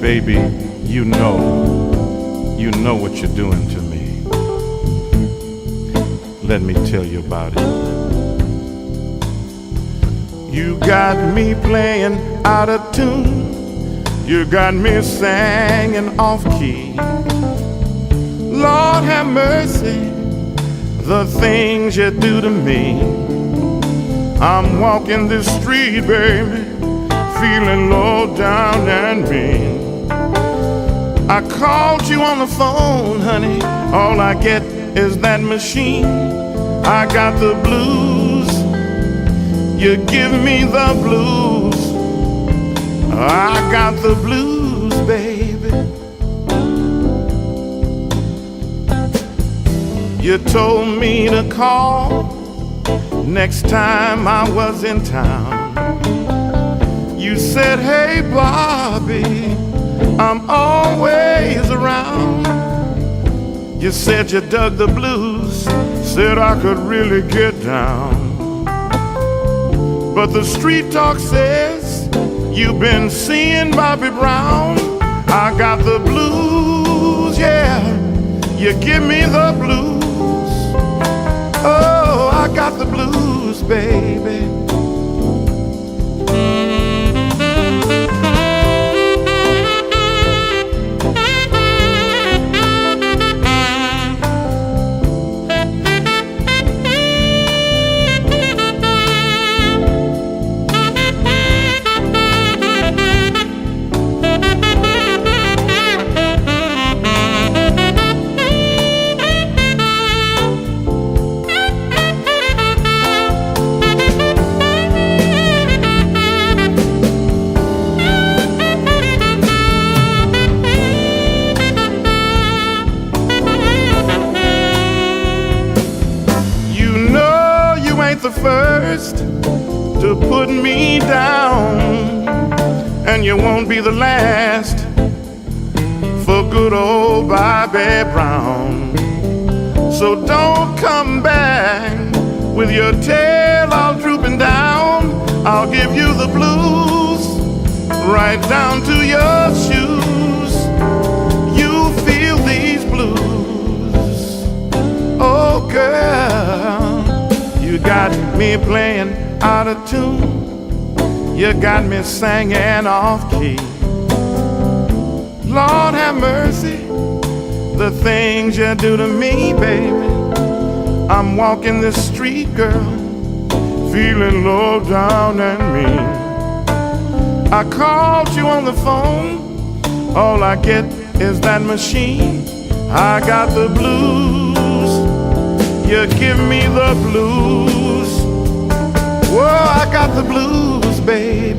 baby, you know what you're doing to me. Let me tell you about it. You got me playing out of tune. You got me singing off key. Lord have mercy, the things you do to me. I'm walking this street, baby, feeling low down and mean. I called you on the phone, honey, all I get is that machine. I got the blues, you give me the blues. I got the blues, baby. You told me to call next time I was in town. You said, hey Bobby, I'm always around. You said you dug the blues, said I could really get down. But the street talk says you've been seeing Bobby Brown. I got the blues, yeah, you give me the blues. Oh, I got the blues, baby. The first to put me down, and you won't be the last for good old Bobby Brown. So don't come back with your tail all drooping down. I'll give you the blues right down to your shoes. You feel these blues, oh girl. You got me playing out of tune. You got me singing off key. Lord have mercy, the things you do to me, baby. I'm walking the street, girl, feeling low down and mean. I called you on the phone, all I get is that machine. I got the blues, you give me the blues. Whoa, I got the blues, baby.